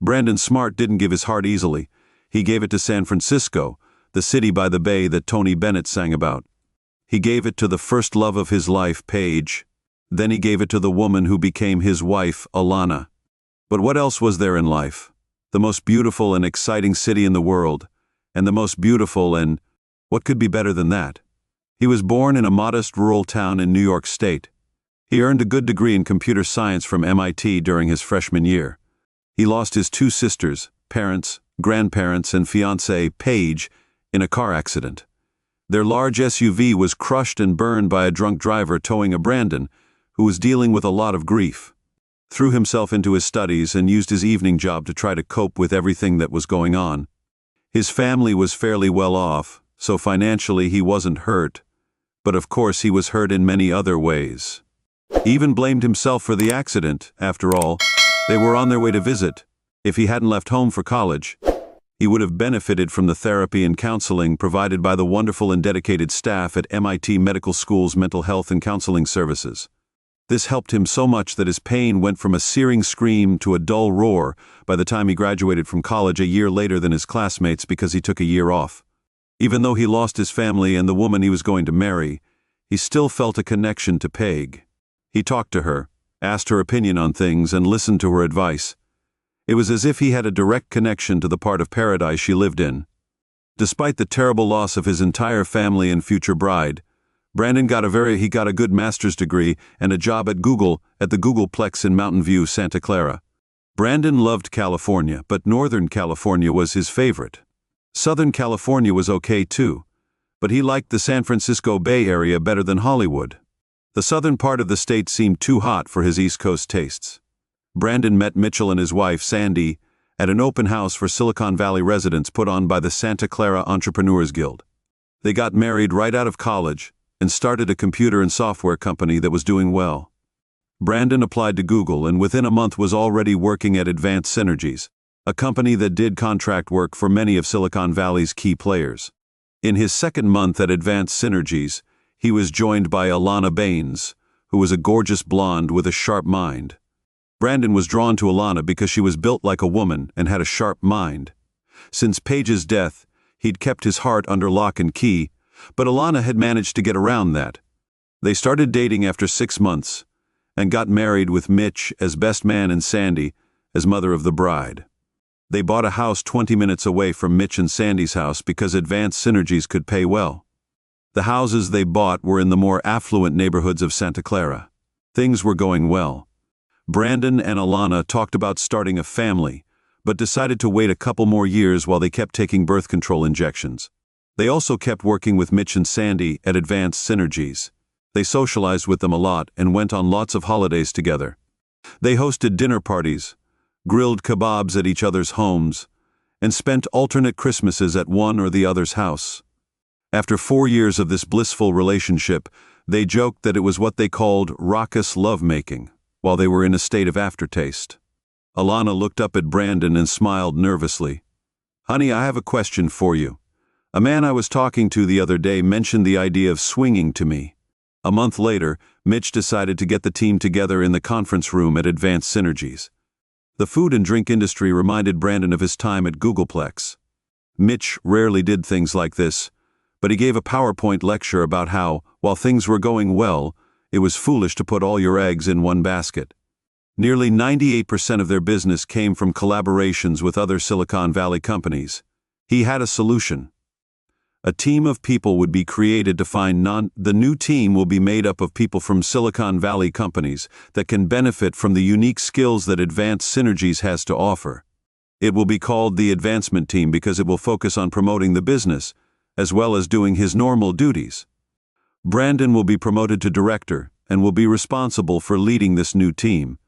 Brandon Smart didn't give his heart easily. He gave it to San Francisco, the city by the bay that Tony Bennett sang about. He gave it to the first love of his life, Paige. Then he gave it to the woman who became his wife, Alana. But what else was there in life? The most beautiful and exciting city in the world, and the most beautiful and what could be better than that? He was born in a modest rural town in New York State. He earned a good degree in computer science from MIT during his freshman year. He lost his two sisters, parents, grandparents, and fiancée, Paige, in a car accident. Their large SUV was crushed and burned by a drunk driver towing a Brandon, who was dealing with a lot of grief. Threw himself into his studies and used his evening job to try to cope with everything that was going on. His family was fairly well off, so financially he wasn't hurt, but of course he was hurt in many other ways. He even blamed himself for the accident. After all, they were on their way to visit. If he hadn't left home for college, he would have benefited from the therapy and counseling provided by the wonderful and dedicated staff at MIT Medical School's mental health and counseling services. This helped him so much that his pain went from a searing scream to a dull roar by the time he graduated from college a year later than his classmates because he took a year off. Even though he lost his family and the woman he was going to marry, he still felt a connection to Paige. He talked to her, asked her opinion on things, and listened to her advice. It was as if he had a direct connection to the part of paradise she lived in. Despite the terrible loss of his entire family and future bride, Brandon got a good master's degree and a job at Google at the Googleplex in Mountain View, Santa Clara. Brandon loved California, but Northern California was his favorite. Southern California was okay too, but he liked the San Francisco Bay Area better than Hollywood. The southern part of the state seemed too hot for his East Coast tastes. Brandon met Mitchell and his wife, Sandy, at an open house for Silicon Valley residents put on by the Santa Clara Entrepreneurs Guild. They got married right out of college and started a computer and software company that was doing well. Brandon applied to Google and within a month was already working at Advanced Synergies, a company that did contract work for many of Silicon Valley's key players. In his second month at Advanced Synergies, he was joined by Alana Baines, who was a gorgeous blonde with a sharp mind. Brandon was drawn to Alana because she was built like a woman and had a sharp mind. Since Paige's death, he'd kept his heart under lock and key, but Alana had managed to get around that. They started dating after 6 months and got married with Mitch as best man and Sandy as mother of the bride. They bought a house 20 minutes away from Mitch and Sandy's house because Advanced Synergies could pay well. The houses they bought were in the more affluent neighborhoods of Santa Clara. Things were going well. Brandon and Alana talked about starting a family, but decided to wait a couple more years while they kept taking birth control injections. They also kept working with Mitch and Sandy at Advanced Synergies. They socialized with them a lot and went on lots of holidays together. They hosted dinner parties, grilled kebabs at each other's homes, and spent alternate Christmases at one or the other's house. After 4 years of this blissful relationship, they joked that it was what they called raucous lovemaking, while they were in a state of aftertaste. Alana looked up at Brandon and smiled nervously. "Honey, I have a question for you. A man I was talking to the other day mentioned the idea of swinging to me." A month later, Mitch decided to get the team together in the conference room at Advanced Synergies. The food and drink industry reminded Brandon of his time at Googleplex. Mitch rarely did things like this, but he gave a PowerPoint lecture about how, while things were going well, it was foolish to put all your eggs in one basket. Nearly 98% of their business came from collaborations with other Silicon Valley companies. He had a solution. A team of people would be created to find The new team will be made up of people from Silicon Valley companies that can benefit from the unique skills that Advanced Synergies has to offer. It will be called the Advancement Team because it will focus on promoting the business, as well as doing his normal duties. Brandon will be promoted to director and will be responsible for leading this new team.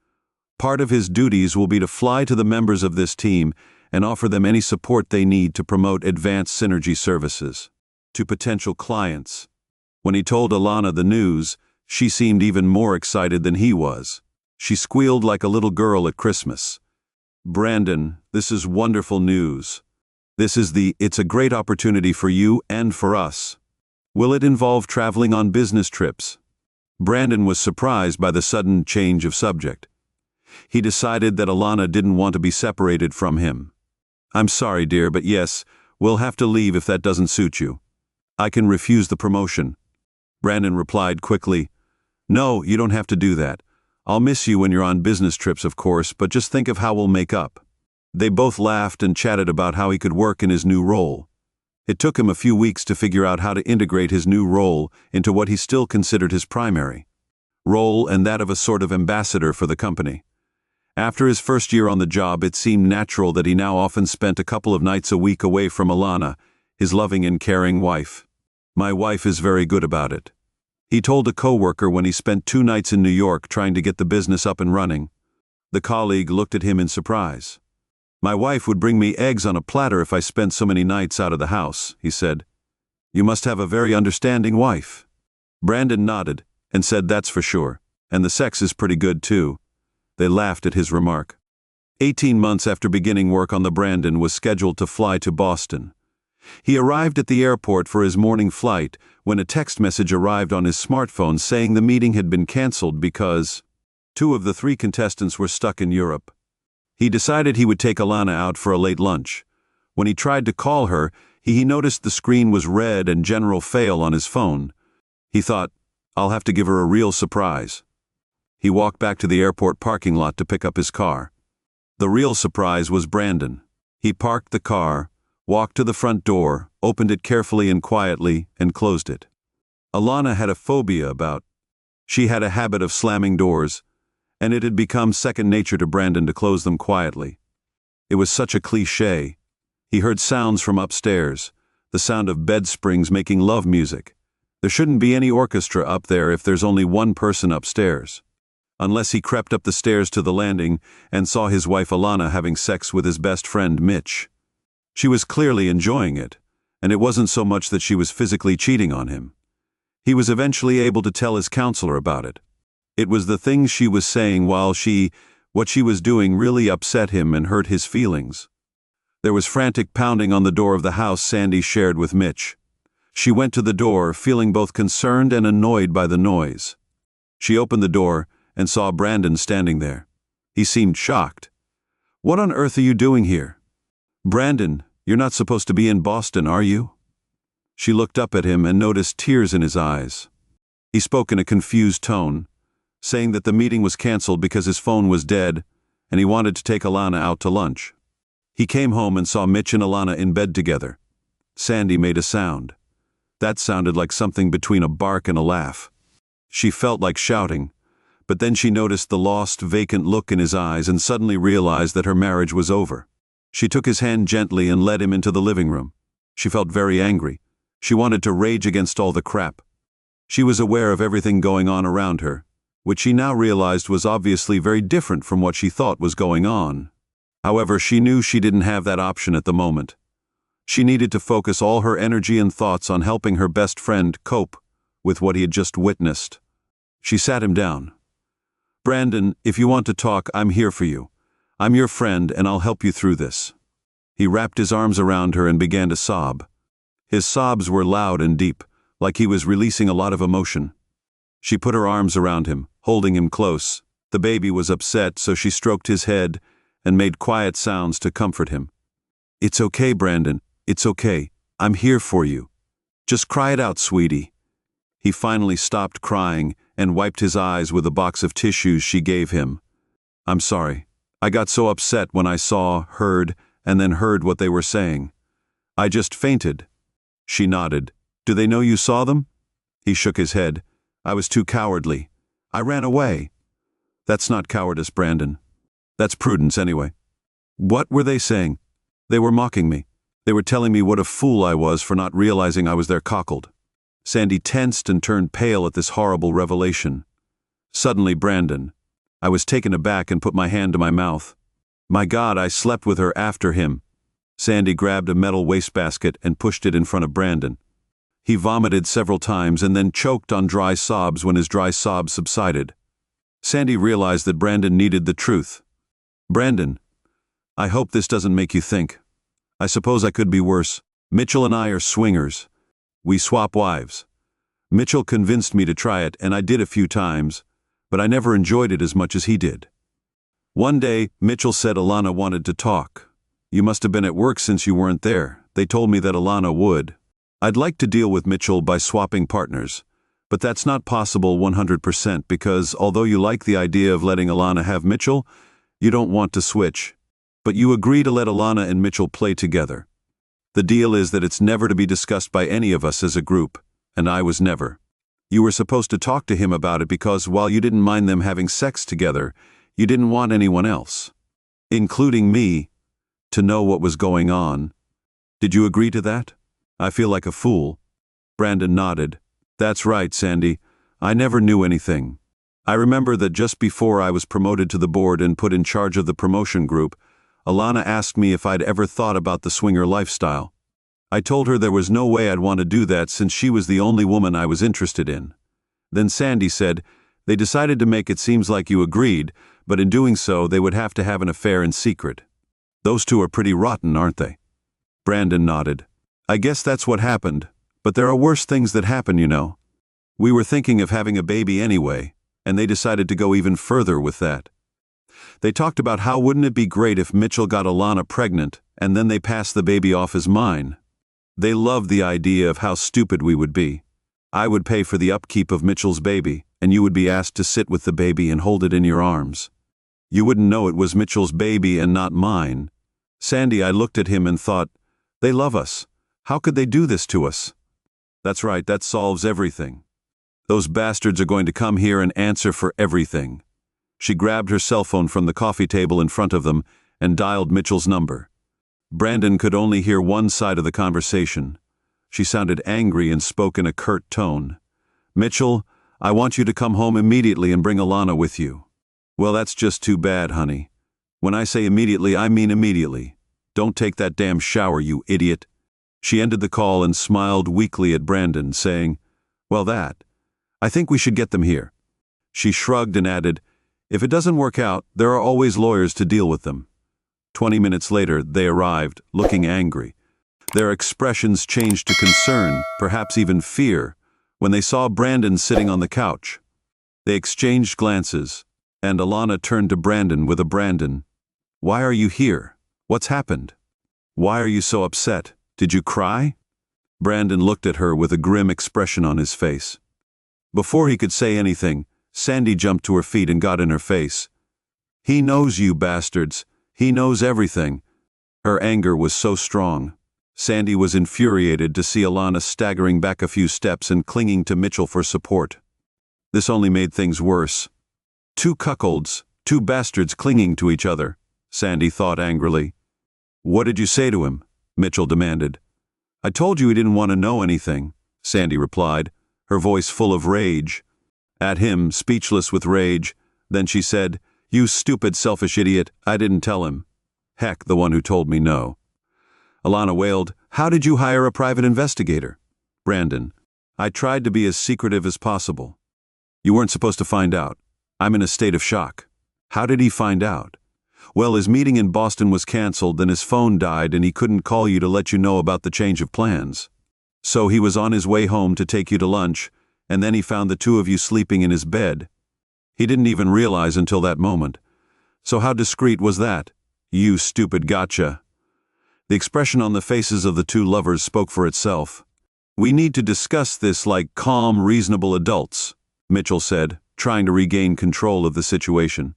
Part of his duties will be to fly to the members of this team and offer them any support they need to promote Advanced Synergy services to potential clients. When he told Alana the news, she seemed even more excited than he was. She squealed like a little girl at Christmas. "Brandon, this is wonderful news. It's a great opportunity for you and for us. Will it involve traveling on business trips?" Brandon was surprised by the sudden change of subject. He decided that Alana didn't want to be separated from him. "I'm sorry, dear, but yes, we'll have to leave if that doesn't suit you. I can refuse the promotion." Brandon replied quickly, "No, you don't have to do that. I'll miss you when you're on business trips, of course, but just think of how we'll make up." They both laughed and chatted about how he could work in his new role. It took him a few weeks to figure out how to integrate his new role into what he still considered his primary role, and that of a sort of ambassador for the company. After his first year on the job, it seemed natural that he now often spent a couple of nights a week away from Alana, his loving and caring wife. "My wife is very good about it," he told a coworker when he spent 2 nights in New York trying to get the business up and running. The colleague looked at him in surprise. "My wife would bring me eggs on a platter if I spent so many nights out of the house," he said. "You must have a very understanding wife." Brandon nodded and said, "That's for sure, and the sex is pretty good too." They laughed at his remark. 18 months after beginning work on the Brandon was scheduled to fly to Boston. He arrived at the airport for his morning flight when a text message arrived on his smartphone saying the meeting had been canceled because 2 of the 3 contestants were stuck in Europe. He decided he would take Alana out for a late lunch. When he tried to call her, he noticed the screen was red and general fail on his phone. He thought, "I'll have to give her a real surprise." He walked back to the airport parking lot to pick up his car. The real surprise was Brandon. He parked the car, walked to the front door, opened it carefully and quietly, and closed it. Alana had a phobia about. She had a habit of slamming doors, and it had become second nature to Brandon to close them quietly. It was such a cliché. He heard sounds from upstairs, the sound of bed springs making love music. There shouldn't be any orchestra up there if there's only one person upstairs. Unless he crept up the stairs to the landing and saw his wife Alana having sex with his best friend Mitch. She was clearly enjoying it, and it wasn't so much that she was physically cheating on him. He was eventually able to tell his counselor about it. It was the things she was saying while what she was doing really upset him and hurt his feelings. There was frantic pounding on the door of the house Sandy shared with Mitch. She went to the door, feeling both concerned and annoyed by the noise. She opened the door and saw Brandon standing there. He seemed shocked. "What on earth are you doing here?" "Brandon, you're not supposed to be in Boston, are you?" She looked up at him and noticed tears in his eyes. He spoke in a confused tone, saying that the meeting was canceled because his phone was dead and he wanted to take Alana out to lunch. He came home and saw Mitch and Alana in bed together. Sandy made a sound. That sounded like something between a bark and a laugh. She felt like shouting, but then she noticed the lost, vacant look in his eyes and suddenly realized that her marriage was over. She took his hand gently and led him into the living room. She felt very angry. She wanted to rage against all the crap. She was aware of everything going on around her, which she now realized was obviously very different from what she thought was going on. However, she knew she didn't have that option at the moment. She needed to focus all her energy and thoughts on helping her best friend cope with what he had just witnessed. She sat him down. "Brandon, if you want to talk, I'm here for you. I'm your friend and I'll help you through this." He wrapped his arms around her and began to sob. His sobs were loud and deep, like he was releasing a lot of emotion. She put her arms around him, holding him close. The baby was upset, so she stroked his head and made quiet sounds to comfort him. "It's okay, Brandon. It's okay. I'm here for you. Just cry it out, sweetie." He finally stopped crying and wiped his eyes with a box of tissues she gave him. "I'm sorry. I got so upset when I saw, heard, and then heard what they were saying. I just fainted." She nodded. "Do they know you saw them?" He shook his head. "I was too cowardly. I ran away." "That's not cowardice, Brandon. That's prudence anyway." "What were they saying?" "They were mocking me. They were telling me what a fool I was for not realizing I was their cockled." Sandy tensed and turned pale at this horrible revelation. Suddenly, Brandon. I was taken aback and put my hand to my mouth. "My God, I slept with her after him." Sandy grabbed a metal wastebasket and pushed it in front of Brandon. He vomited several times and then choked on dry sobs when his dry sobs subsided. Sandy realized that Brandon needed the truth. "Brandon, I hope this doesn't make you think. I suppose I could be worse. Mitchell and I are swingers. We swap wives. Mitchell convinced me to try it, and I did a few times, but I never enjoyed it as much as he did." One day, Mitchell said Alana wanted to talk. You must have been at work since you weren't there. They told me that Alana would. I'd like to deal with Mitchell by swapping partners. But that's not possible 100% because although you like the idea of letting Alana have Mitchell, you don't want to switch. But you agree to let Alana and Mitchell play together. The deal is that it's never to be discussed by any of us as a group, and I was never. You were supposed to talk to him about it because while you didn't mind them having sex together, you didn't want anyone else, including me, to know what was going on. Did you agree to that? I feel like a fool. Brandon nodded. That's right, Sandy. I never knew anything. I remember that just before I was promoted to the board and put in charge of the promotion group, Alana asked me if I'd ever thought about the swinger lifestyle. I told her there was no way I'd want to do that since she was the only woman I was interested in. Then Sandy said, they decided to make it seem like you agreed, but in doing so they would have to have an affair in secret. Those two are pretty rotten, aren't they? Brandon nodded. I guess that's what happened, but there are worse things that happen, you know. We were thinking of having a baby anyway, and they decided to go even further with that. They talked about how wouldn't it be great if Mitchell got Alana pregnant, and then they passed the baby off as mine. They loved the idea of how stupid we would be. I would pay for the upkeep of Mitchell's baby, and you would be asked to sit with the baby and hold it in your arms. You wouldn't know it was Mitchell's baby and not mine. Sandy, I looked at him and thought, they love us. How could they do this to us? That's right, that solves everything. Those bastards are going to come here and answer for everything. She grabbed her cell phone from the coffee table in front of them and dialed Mitchell's number. Brandon could only hear one side of the conversation. She sounded angry and spoke in a curt tone. Mitchell, I want you to come home immediately and bring Alana with you. Well, that's just too bad, honey. When I say immediately, I mean immediately. Don't take that damn shower, you idiot. She ended the call and smiled weakly at Brandon, saying, well, I think we should get them here. She shrugged and added, if it doesn't work out, there are always lawyers to deal with them. 20 minutes later, they arrived, looking angry. Their expressions changed to concern, perhaps even fear, when they saw Brandon sitting on the couch. They exchanged glances, and Alana turned to Brandon with a Brandon. Why are you here? What's happened? Why are you so upset? Did you cry? Brandon looked at her with a grim expression on his face. Before he could say anything, Sandy jumped to her feet and got in her face. He knows you bastards. He knows everything. Her anger was so strong. Sandy was infuriated to see Alana staggering back a few steps and clinging to Mitchell for support. This only made things worse. Two cuckolds, two bastards clinging to each other, Sandy thought angrily. What did you say to him? Mitchell demanded. I told you he didn't want to know anything, Sandy replied, her voice full of rage. At him, speechless with rage, then she said, you stupid, selfish idiot, I didn't tell him. Heck, the one who told me no. Alana wailed, how did you hire a private investigator? Brandon, I tried to be as secretive as possible. You weren't supposed to find out. I'm in a state of shock. How did he find out? Well, his meeting in Boston was canceled, then his phone died and he couldn't call you to let you know about the change of plans. So he was on his way home to take you to lunch, and then he found the two of you sleeping in his bed. He didn't even realize until that moment. So how discreet was that? You stupid gotcha. The expression on the faces of the two lovers spoke for itself. We need to discuss this like calm, reasonable adults, Mitchell said, trying to regain control of the situation.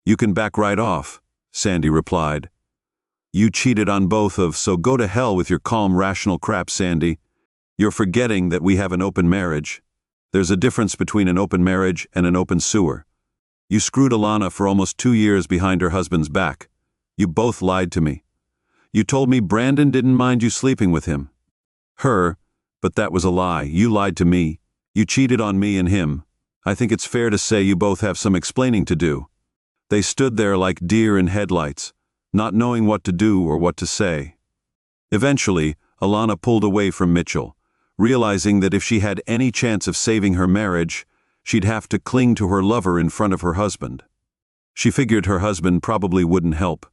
You can back right off, Sandy replied. You cheated on both of, so go to hell with your calm, rational crap, Sandy. You're forgetting that we have an open marriage. There's a difference between an open marriage and an open sewer. You screwed Alana for almost 2 years behind her husband's back. You both lied to me. You told me Brandon didn't mind you sleeping with him. But that was a lie. You lied to me. You cheated on me and him. I think it's fair to say you both have some explaining to do. They stood there like deer in headlights, not knowing what to do or what to say. Eventually, Alana pulled away from Mitchell, realizing that if she had any chance of saving her marriage, she'd have to cling to her lover in front of her husband. She figured her husband probably wouldn't help.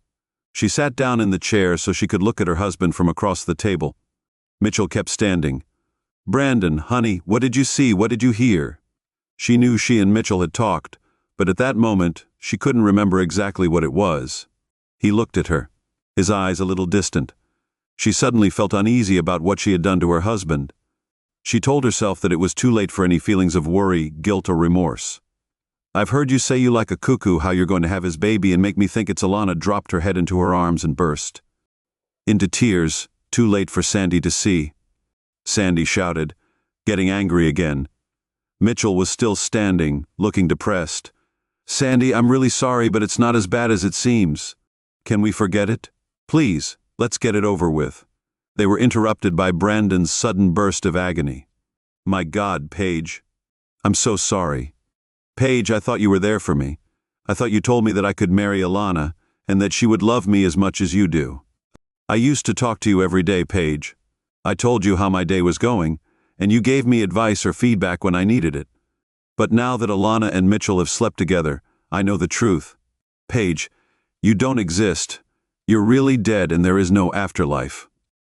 She sat down in the chair so she could look at her husband from across the table. Mitchell kept standing. Brandon, honey, what did you see? What did you hear? She knew she and Mitchell had talked, but at that moment, she couldn't remember exactly what it was. He looked at her, his eyes a little distant. She suddenly felt uneasy about what she had done to her husband. She told herself that it was too late for any feelings of worry, guilt, or remorse. "I've heard you say you like a cuckoo how you're going to have his baby and make me think it's." Alana dropped her head into her arms and burst into tears, too late for Sandy to see. Sandy shouted, getting angry again. Mitchell was still standing, looking depressed. "Sandy, I'm really sorry, but it's not as bad as it seems. Can we forget it? Please, let's get it over with." They were interrupted by Brandon's sudden burst of agony. "My God, Paige. I'm so sorry. Paige, I thought you were there for me. I thought you told me that I could marry Alana, and that she would love me as much as you do. I used to talk to you every day, Paige. I told you how my day was going, and you gave me advice or feedback when I needed it. But now that Alana and Mitchell have slept together, I know the truth. Paige, you don't exist. You're really dead and there is no afterlife.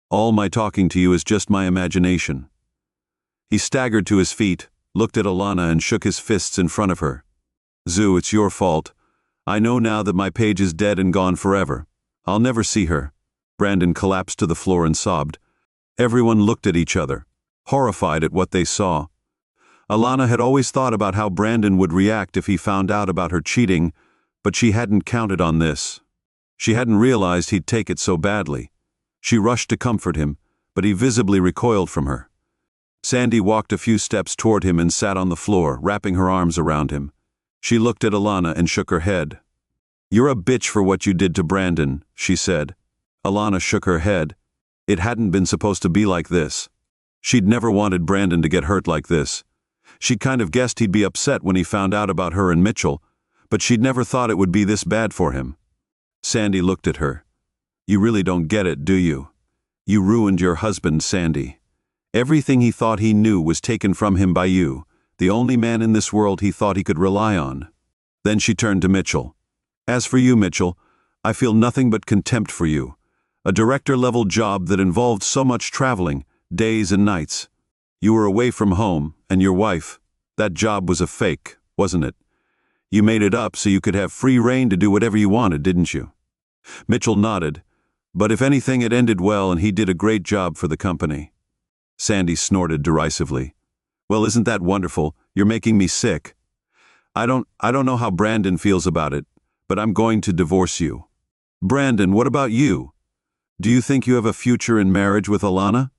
All my talking to you is just my imagination." He staggered to his feet, looked at Alana and shook his fists in front of her. "Zoo, it's your fault. I know now that my Paige is dead and gone forever. I'll never see her." Brandon collapsed to the floor and sobbed. Everyone looked at each other, horrified at what they saw. Alana had always thought about how Brandon would react if he found out about her cheating, but she hadn't counted on this. She hadn't realized he'd take it so badly. She rushed to comfort him, but he visibly recoiled from her. Sandy walked a few steps toward him and sat on the floor, wrapping her arms around him. She looked at Alana and shook her head. "You're a bitch for what you did to Brandon," she said. Alana shook her head. It hadn't been supposed to be like this. She'd never wanted Brandon to get hurt like this. She'd kind of guessed he'd be upset when he found out about her and Mitchell, but she'd never thought it would be this bad for him. Sandy looked at her. "You really don't get it, do you? You ruined your husband, Sandy. Everything he thought he knew was taken from him by you, the only man in this world he thought he could rely on." Then she turned to Mitchell. "As for you, Mitchell, I feel nothing but contempt for you. A director-level job that involved so much traveling, days and nights. You were away from home, and your wife. That job was a fake, wasn't it? You made it up so you could have free rein to do whatever you wanted, didn't you?" Mitchell nodded. "But if anything, it ended well and he did a great job for the company." Sandy snorted derisively. "Well, isn't that wonderful? You're making me sick. I don't know how Brandon feels about it, but I'm going to divorce you." "Brandon, what about you? Do you think you have a future in marriage with Alana?"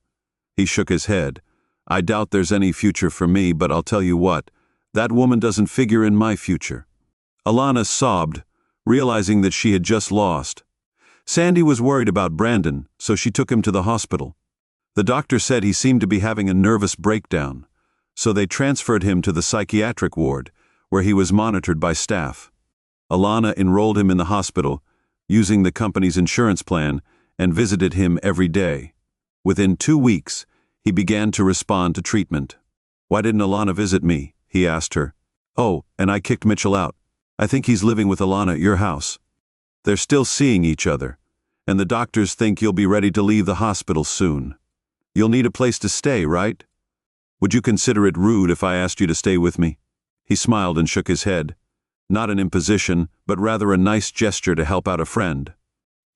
He shook his head. "I doubt there's any future for me, but I'll tell you what, that woman doesn't figure in my future." Alana sobbed, realizing that she had just lost. Sandy was worried about Brandon, so she took him to the hospital. The doctor said he seemed to be having a nervous breakdown, so they transferred him to the psychiatric ward, where he was monitored by staff. Alana enrolled him in the hospital, using the company's insurance plan, and visited him every day. Within 2 weeks, he began to respond to treatment. "Why didn't Alana visit me?" he asked her. "Oh, and I kicked Mitchell out. I think he's living with Alana at your house. They're still seeing each other, and the doctors think you'll be ready to leave the hospital soon. You'll need a place to stay, right? Would you consider it rude if I asked you to stay with me?" He smiled and shook his head. Not an imposition, but rather a nice gesture to help out a friend.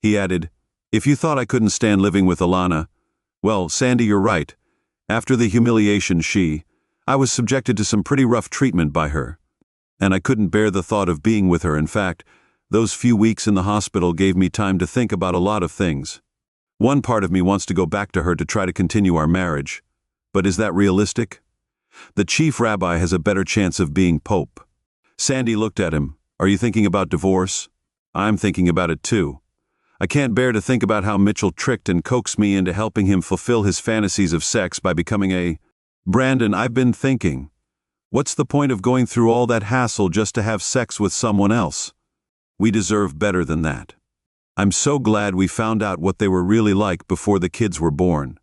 He added, "If you thought I couldn't stand living with Alana, well, Sandy, you're right. After the humiliation I was subjected to some pretty rough treatment by her. And I couldn't bear the thought of being with her. In fact, those few weeks in the hospital gave me time to think about a lot of things. One part of me wants to go back to her to try to continue our marriage. But is that realistic? The chief rabbi has a better chance of being pope." Sandy looked at him. "Are you thinking about divorce?" "I'm thinking about it too. I can't bear to think about how Mitchell tricked and coaxed me into helping him fulfill his fantasies of sex by becoming a... Brandon, I've been thinking. What's the point of going through all that hassle just to have sex with someone else? We deserve better than that. I'm so glad we found out what they were really like before the kids were born."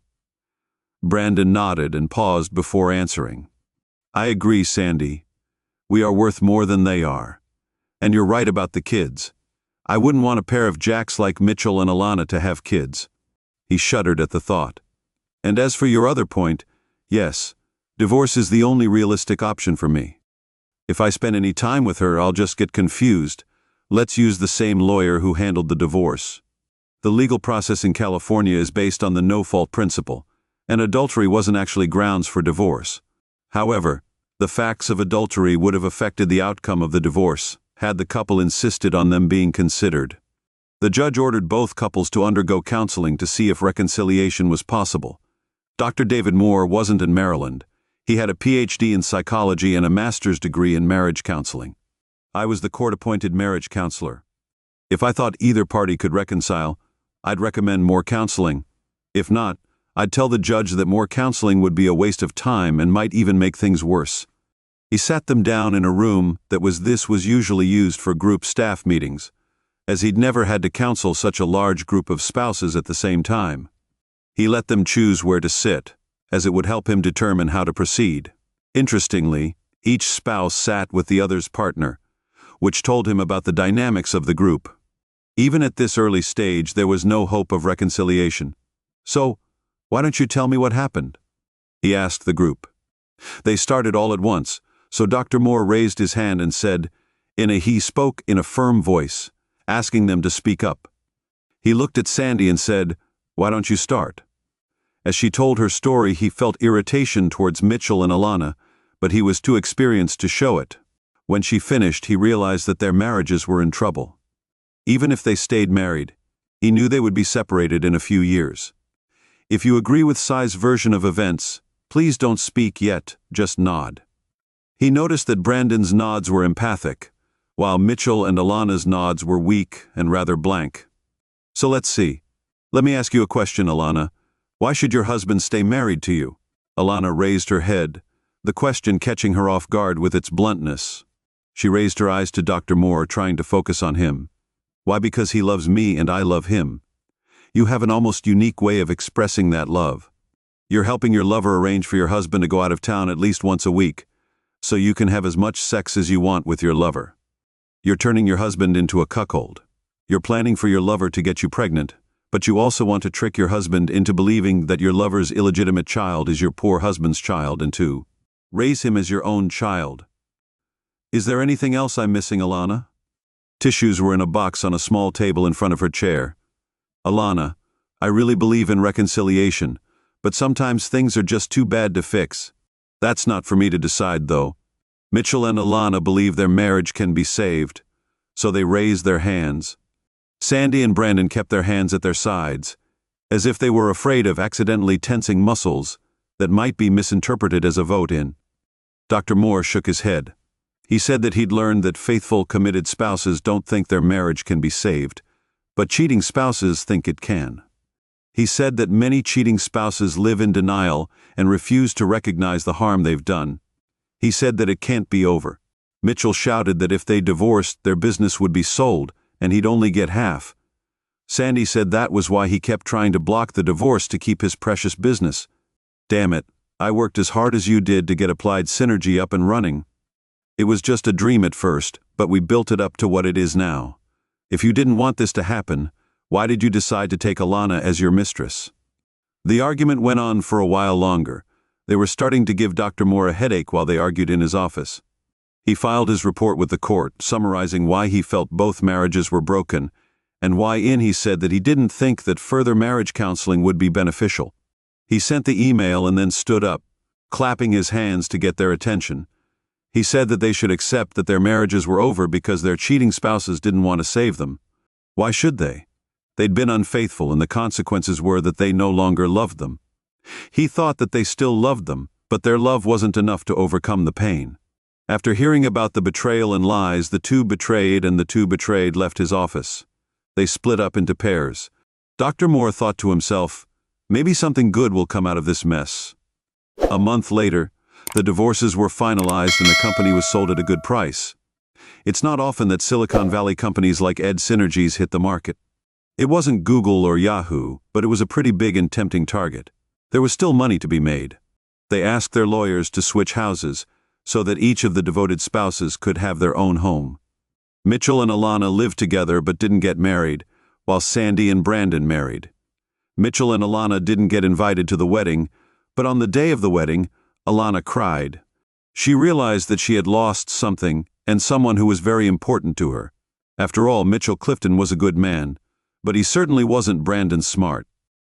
Brandon nodded and paused before answering. "I agree, Sandy. We are worth more than they are. And you're right about the kids. I wouldn't want a pair of jacks like Mitchell and Alana to have kids." He shuddered at the thought. "And as for your other point, yes, divorce is the only realistic option for me. If I spend any time with her, I'll just get confused. Let's use the same lawyer who handled the divorce. The legal process in California is based on the no-fault principle, and adultery wasn't actually grounds for divorce. However, the facts of adultery would have affected the outcome of the divorce had the couple insisted on them being considered. The judge ordered both couples to undergo counseling to see if reconciliation was possible. Dr. David Moore wasn't in Maryland. He had a PhD in psychology and a master's degree in marriage counseling. I was the court-appointed marriage counselor. If I thought either party could reconcile, I'd recommend more counseling. If not, I'd tell the judge that more counseling would be a waste of time and might even make things worse. He sat them down in a room that was usually used for group staff meetings, as he'd never had to counsel such a large group of spouses at the same time. He let them choose where to sit, as it would help him determine how to proceed. Interestingly, each spouse sat with the other's partner, which told him about the dynamics of the group. Even at this early stage, there was no hope of reconciliation. "So, why don't you tell me what happened?" he asked the group. They started all at once, so Dr. Moore raised his hand and said, he spoke in a firm voice, asking them to speak up. He looked at Sandy and said, "Why don't you start?" As she told her story, he felt irritation towards Mitchell and Alana, but he was too experienced to show it. When she finished, he realized that their marriages were in trouble. Even if they stayed married, he knew they would be separated in a few years. If you agree with Sai's version of events, please don't speak yet, just nod. He noticed that Brandon's nods were empathic, while Mitchell and Alana's nods were weak and rather blank. "So let's see. Let me ask you a question, Alana. Why should your husband stay married to you?" Alana raised her head, the question catching her off guard with its bluntness. She raised her eyes to Dr. Moore, trying to focus on him. "Why, because he loves me and I love him. You have an almost unique way of expressing that love. You're helping your lover arrange for your husband to go out of town at least once a week, so you can have as much sex as you want with your lover. You're turning your husband into a cuckold. You're planning for your lover to get you pregnant, but you also want to trick your husband into believing that your lover's illegitimate child is your poor husband's child and to raise him as your own child. Is there anything else I'm missing, Alana?" Tissues were in a box on a small table in front of her chair. "Alana, I really believe in reconciliation, but sometimes things are just too bad to fix. That's not for me to decide, though." Mitchell and Alana believe their marriage can be saved, so they raised their hands. Sandy and Brandon kept their hands at their sides, as if they were afraid of accidentally tensing muscles that might be misinterpreted as a vote in. Dr. Moore shook his head. He said that he'd learned that faithful, committed spouses don't think their marriage can be saved, but cheating spouses think it can. He said that many cheating spouses live in denial and refuse to recognize the harm they've done. He said that it can't be over. Mitchell shouted that if they divorced, their business would be sold, and he'd only get half. Sandy said that was why he kept trying to block the divorce to keep his precious business. "Damn it, I worked as hard as you did to get Applied Synergy up and running. It was just a dream at first, but we built it up to what it is now. If you didn't want this to happen, why did you decide to take Alana as your mistress?" The argument went on for a while longer. They were starting to give Dr. Moore a headache while they argued in his office. He filed his report with the court, summarizing why he felt both marriages were broken, and why he said that he didn't think that further marriage counseling would be beneficial. He sent the email and then stood up, clapping his hands to get their attention. He said that they should accept that their marriages were over because their cheating spouses didn't want to save them. Why should they? They'd been unfaithful, and the consequences were that they no longer loved them. He thought that they still loved them, but their love wasn't enough to overcome the pain. After hearing about the betrayal and lies, the two betrayed left his office. They split up into pairs. Dr. Moore thought to himself, maybe something good will come out of this mess. A month later, the divorces were finalized and the company was sold at a good price. It's not often that Silicon Valley companies like Ed Synergies hit the market. It wasn't Google or Yahoo, but it was a pretty big and tempting target. There was still money to be made. They asked their lawyers to switch houses so that each of the devoted spouses could have their own home. Mitchell and Alana lived together but didn't get married, while Sandy and Brandon married. Mitchell and Alana didn't get invited to the wedding, but on the day of the wedding, Alana cried. She realized that she had lost something and someone who was very important to her. After all, Mitchell Clifton was a good man, but he certainly wasn't Brandon Smart.